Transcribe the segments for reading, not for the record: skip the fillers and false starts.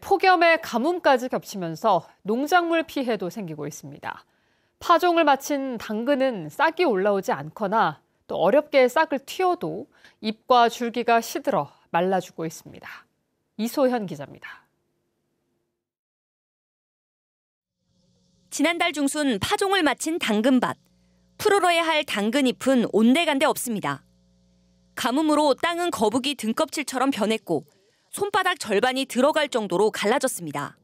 폭염에 가뭄까지 겹치면서 농작물 피해도 생기고 있습니다. 파종을 마친 당근은 싹이 올라오지 않거나 또 어렵게 싹을 틔워도 잎과 줄기가 시들어 말라 죽고 있습니다. 이소현 기자입니다. 지난달 중순 파종을 마친 당근밭. 풀어야 할 당근잎은 온데간데 없습니다. 가뭄으로 땅은 거북이 등껍질처럼 변했고 손바닥 절반이 들어갈 정도로 갈라졌습니다.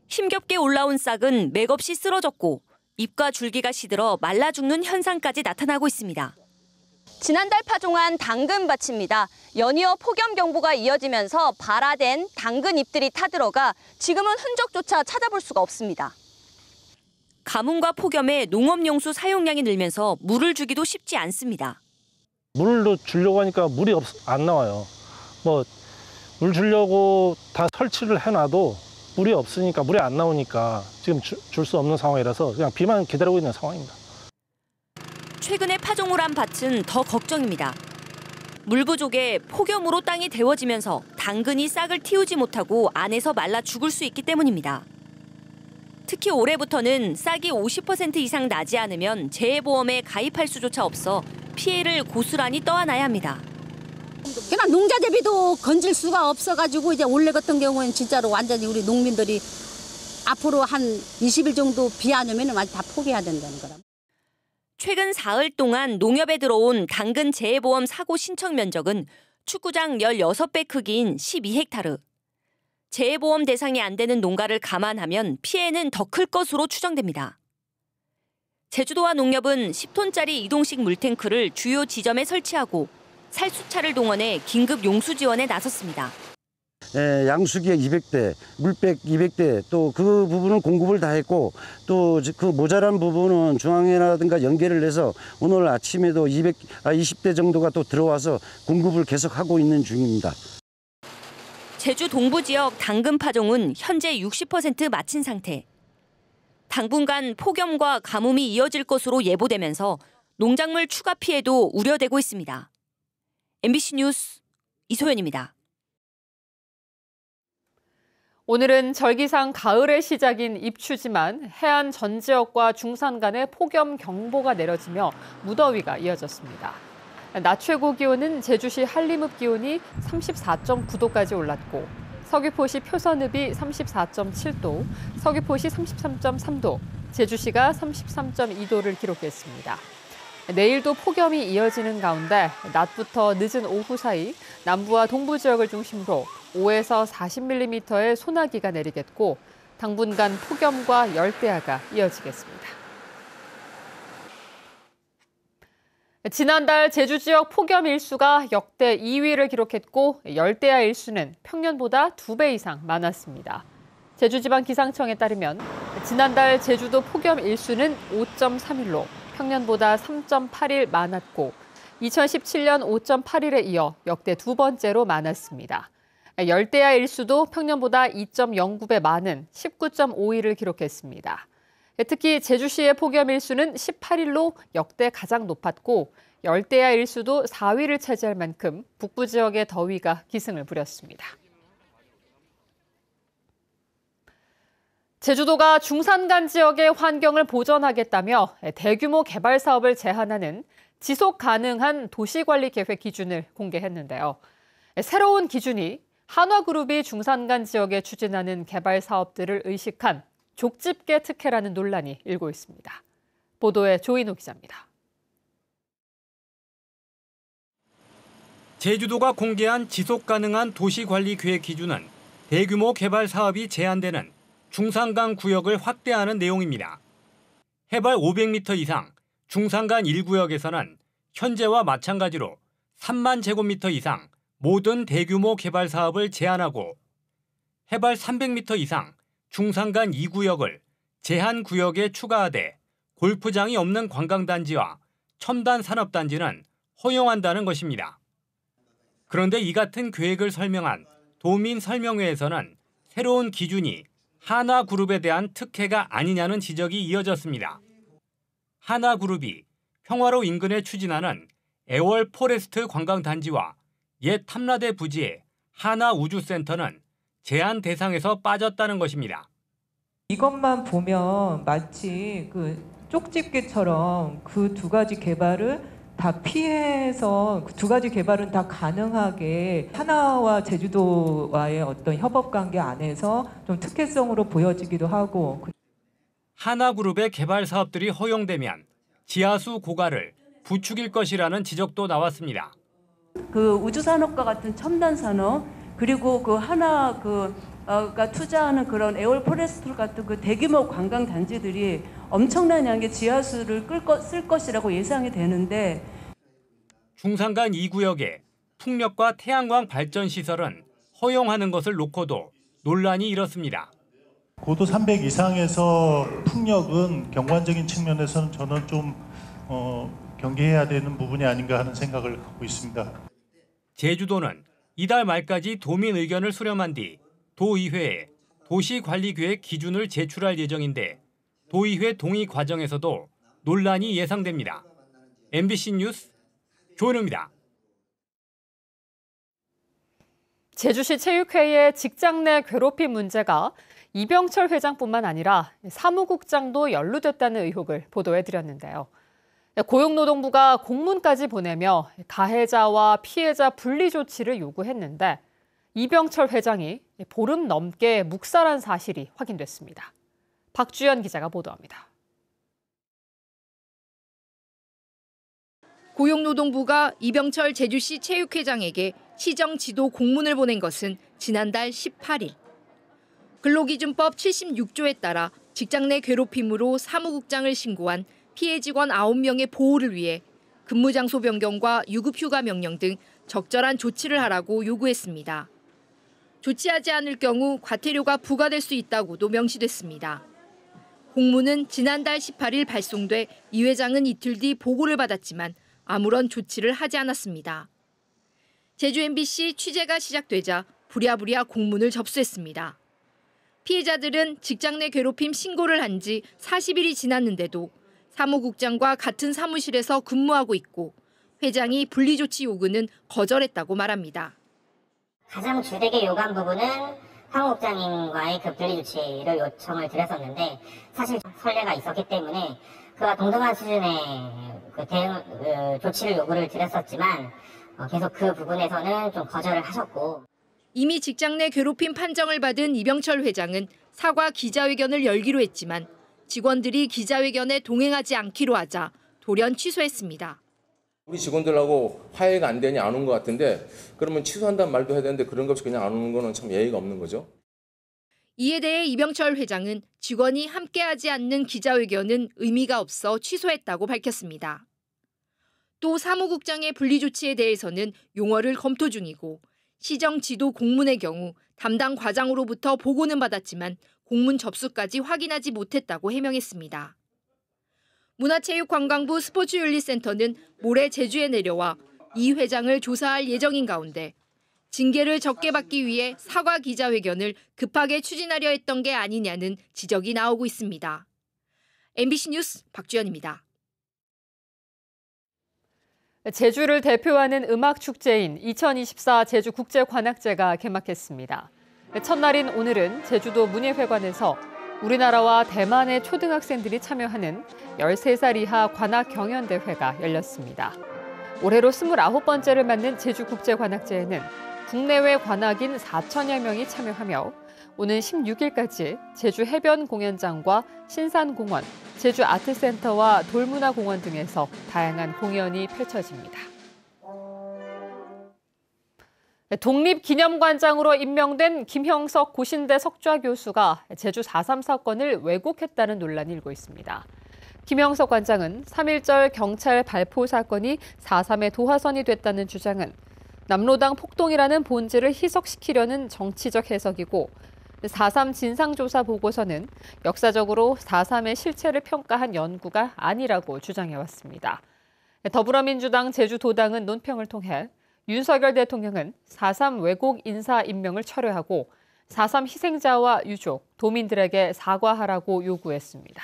힘겹게 올라온 싹은 맥없이 쓰러졌고 잎과 줄기가 시들어 말라 죽는 현상까지 나타나고 있습니다. 지난달 파종한 당근밭입니다. 연이어 폭염 경보가 이어지면서 발아된 당근 잎들이 타들어가 지금은 흔적조차 찾아볼 수가 없습니다. 가뭄과 폭염에 농업용수 사용량이 늘면서 물을 주기도 쉽지 않습니다. 물로 주려고 하니까 물이 안 나와요. 물 주려고 다 설치를 해놔도 물이 없으니까, 물이 안 나오니까 지금 줄 수 없는 상황이라서 그냥 비만 기다리고 있는 상황입니다. 최근에 파종을 한 밭은 더 걱정입니다. 물 부족에 폭염으로 땅이 데워지면서 당근이 싹을 틔우지 못하고 안에서 말라 죽을 수 있기 때문입니다. 특히 올해부터는 싹이 50% 이상 나지 않으면 재해보험에 가입할 수조차 없어 피해를 고스란히 떠안아야 합니다. 그냥 농자 대비도 건질 수가 없어가지고 이제 올해 같은 경우는 진짜로 완전히 우리 농민들이 앞으로 한 20일 정도 비 안 오면 완전 다 포기해야 된다는 거라. 최근 사흘 동안 농협에 들어온 당근 재해보험 사고 신청 면적은 축구장 16배 크기인 12헥타르. 재해보험 대상이 안 되는 농가를 감안하면 피해는 더 클 것으로 추정됩니다. 제주도와 농협은 10톤짜리 이동식 물탱크를 주요 지점에 설치하고 살수차를 동원해 긴급 용수 지원에 나섰습니다. 양수기에 200대, 물백 200대, 또 그 부분은 공급을 다 했고 또 그 모자란 부분은 중앙회라든가 연계를 해서 오늘 아침에도 20대 정도가 또 들어와서 공급을 계속하고 있는 중입니다. 제주 동부 지역 당근 파종은 현재 60% 마친 상태. 당분간 폭염과 가뭄이 이어질 것으로 예보되면서 농작물 추가 피해도 우려되고 있습니다. MBC 뉴스 이소연입니다. 오늘은 절기상 가을의 시작인 입추지만 해안 전 지역과 중산 간에 폭염 경보가 내려지며 무더위가 이어졌습니다. 낮 최고 기온은 제주시 한림읍 기온이 34.9도까지 올랐고 서귀포시 표선읍이 34.7도, 서귀포시 33.3도, 제주시가 33.2도를 기록했습니다. 내일도 폭염이 이어지는 가운데 낮부터 늦은 오후 사이 남부와 동부 지역을 중심으로 5에서 40mm의 소나기가 내리겠고 당분간 폭염과 열대야가 이어지겠습니다. 지난달 제주 지역 폭염 일수가 역대 2위를 기록했고 열대야 일수는 평년보다 2배 이상 많았습니다. 제주지방기상청에 따르면 지난달 제주도 폭염 일수는 5.3일로 평년보다 3.8일 많았고 2017년 5.8일에 이어 역대 두 번째로 많았습니다. 열대야 일수도 평년보다 2.09배 많은 19.5일을 기록했습니다. 특히 제주시의 폭염 일수는 18일로 역대 가장 높았고 열대야 일수도 4위를 차지할 만큼 북부 지역의 더위가 기승을 부렸습니다. 제주도가 중산간 지역의 환경을 보전하겠다며 대규모 개발 사업을 제한하는 지속 가능한 도시관리 계획 기준을 공개했는데요. 새로운 기준이 한화그룹이 중산간 지역에 추진하는 개발 사업들을 의식한 족집게 특혜라는 논란이 일고 있습니다. 보도에 조인호 기자입니다. 제주도가 공개한 지속가능한 도시관리 계획 기준은 대규모 개발 사업이 제한되는 중산간 구역을 확대하는 내용입니다. 해발 500m 이상 중산간 1구역에서는 현재와 마찬가지로 3만 제곱미터 이상 모든 대규모 개발 사업을 제한하고 해발 300m 이상 중산간 2구역을 제한 구역에 추가하되 골프장이 없는 관광단지와 첨단 산업단지는 허용한다는 것입니다. 그런데 이 같은 계획을 설명한 도민 설명회에서는 새로운 기준이 한화그룹에 대한 특혜가 아니냐는 지적이 이어졌습니다. 한화그룹이 평화로 인근에 추진하는 애월 포레스트 관광단지와 옛 탐라대 부지의 한화우주센터는 제한 대상에서 빠졌다는 것입니다. 이것만 보면 마치 그 쪽집게처럼 그 두 가지 개발을 다 피해서 그 두 가지 개발은 다 가능하게 하나와 제주도와의 어떤 협업 관계 안에서 좀 특혜성으로 보여지기도 하고. 하나그룹의 개발 사업들이 허용되면 지하수 고갈을 부추길 것이라는 지적도 나왔습니다. 그 우주산업과 같은 첨단 산업 그리고 그 하나가 투자하는 그런 에어포레스트 같은 그 대규모 관광 단지들이 엄청난 양의 지하수를 쓸 것이라고 예상이 되는데 중산간 2구역에 풍력과 태양광 발전 시설은 허용하는 것을 놓고도 논란이 일었습니다. 고도 300 이상에서 풍력은 경관적인 측면에서는 저는 좀 경계해야 되는 부분이 아닌가 하는 생각을 갖고 있습니다. 제주도는 이달 말까지 도민 의견을 수렴한 뒤 도의회에 도시관리계획 기준을 제출할 예정인데 도의회 동의 과정에서도 논란이 예상됩니다. MBC 뉴스 조은우입니다. 제주시 체육회의 직장 내 괴롭힘 문제가 이병철 회장뿐만 아니라 사무국장도 연루됐다는 의혹을 보도해드렸는데요. 고용노동부가 공문까지 보내며 가해자와 피해자 분리 조치를 요구했는데 이병철 회장이 보름 넘게 묵살한 사실이 확인됐습니다. 박주연 기자가 보도합니다. 고용노동부가 이병철 제주시 체육회장에게 시정 지도 공문을 보낸 것은 지난달 18일. 근로기준법 76조에 따라 직장 내 괴롭힘으로 사무국장을 신고한 피해 직원 9명의 보호를 위해 근무장소 변경과 유급휴가 명령 등 적절한 조치를 하라고 요구했습니다. 조치하지 않을 경우 과태료가 부과될 수 있다고도 명시됐습니다. 공문은 지난달 18일 발송돼 이 회장은 이틀 뒤 보고를 받았지만 아무런 조치를 하지 않았습니다. 제주 MBC 취재가 시작되자 부랴부랴 공문을 접수했습니다. 피해자들은 직장 내 괴롭힘 신고를 한 지 40일이 지났는데도 사무국장과 같은 사무실에서 근무하고 있고 회장이 분리조치 요구는 거절했다고 말합니다. 가장 주되게 요구한 부분은 사무국장님과의 그 분리조치를 요청을 드렸었는데 사실 선례가 있었기 때문에 그와 동등한 수준의 그 대응 조치를 요구를 드렸었지만 계속 그 부분에서는 좀 거절을 하셨고. 이미 직장 내 괴롭힘 판정을 받은 이병철 회장은 사과 기자회견을 열기로 했지만 직원들이 기자회견에 동행하지 않기로 하자 돌연 취소했습니다. 우리 직원들하고 화해가 안 되니 안 온 것 같은데 그러면 취소한다는 말도 해야 되는데 그런 것 없이 그냥 안 오는 거는 참 예의가 없는 거죠. 이에 대해 이병철 회장은 직원이 함께하지 않는 기자회견은 의미가 없어 취소했다고 밝혔습니다. 또 사무국장의 분리조치에 대해서는 용어를 검토 중이고 시정 지도 공문의 경우 담당 과장으로부터 보고는 받았지만 공문 접수까지 확인하지 못했다고 해명했습니다. 문화체육관광부 스포츠윤리센터는 모레 제주에 내려와 이 회장을 조사할 예정인 가운데 징계를 적게 받기 위해 사과 기자회견을 급하게 추진하려 했던 게 아니냐는 지적이 나오고 있습니다. MBC 뉴스 박주연입니다. 제주를 대표하는 음악축제인 2024 제주국제관악제가 개막했습니다. 첫날인 오늘은 제주도 문예회관에서 우리나라와 대만의 초등학생들이 참여하는 13살 이하 관악 경연대회가 열렸습니다. 올해로 29번째를 맞는 제주국제관악제에는 국내외 관악인 4천여 명이 참여하며 오는 16일까지 제주 해변 공연장과 신산공원, 제주 아트센터와 돌문화공원 등에서 다양한 공연이 펼쳐집니다. 독립기념관장으로 임명된 김형석 고신대 석좌 교수가 제주 4.3 사건을 왜곡했다는 논란이 일고 있습니다. 김형석 관장은 3.1절 경찰 발포 사건이 4.3의 도화선이 됐다는 주장은 남로당 폭동이라는 본질을 희석시키려는 정치적 해석이고 4.3 진상조사 보고서는 역사적으로 4.3의 실체를 평가한 연구가 아니라고 주장해왔습니다. 더불어민주당 제주도당은 논평을 통해 윤석열 대통령은 4.3 왜곡 인사 임명을 철회하고 4.3 희생자와 유족, 도민들에게 사과하라고 요구했습니다.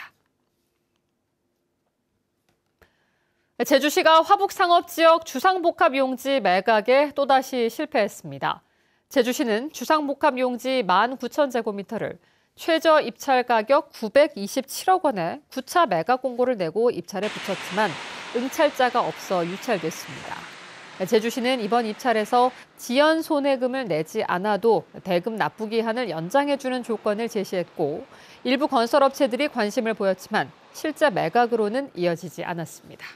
제주시가 화북상업지역 주상복합용지 매각에 또다시 실패했습니다. 제주시는 주상복합 용지 19,000제곱미터를 최저 입찰 가격 927억 원에 9차 매각 공고를 내고 입찰에 붙였지만 응찰자가 없어 유찰됐습니다. 제주시는 이번 입찰에서 지연 손해금을 내지 않아도 대금 납부 기한을 연장해주는 조건을 제시했고 일부 건설업체들이 관심을 보였지만 실제 매각으로는 이어지지 않았습니다.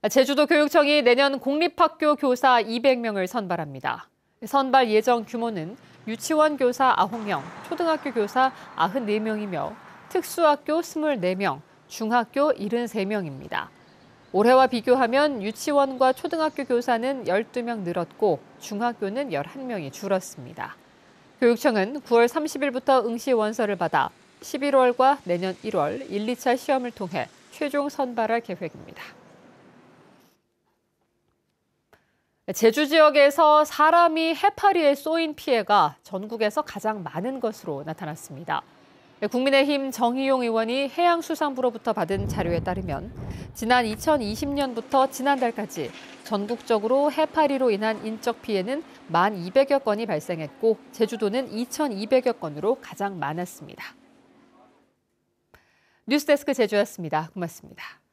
제주도 교육청이 내년 공립학교 교사 200명을 선발합니다. 선발 예정 규모는 유치원 교사 9명, 초등학교 교사 94명이며 특수학교 24명, 중학교 73명입니다. 올해와 비교하면 유치원과 초등학교 교사는 12명 늘었고 중학교는 11명이 줄었습니다. 교육청은 9월 30일부터 응시 원서를 받아 11월과 내년 1월 1, 2차 시험을 통해 최종 선발할 계획입니다. 제주 지역에서 사람이 해파리에 쏘인 피해가 전국에서 가장 많은 것으로 나타났습니다. 국민의힘 정의용 의원이 해양수산부로부터 받은 자료에 따르면 지난 2020년부터 지난달까지 전국적으로 해파리로 인한 인적 피해는 1,200여 건이 발생했고 제주도는 2,200여 건으로 가장 많았습니다. 뉴스데스크 제주였습니다. 고맙습니다.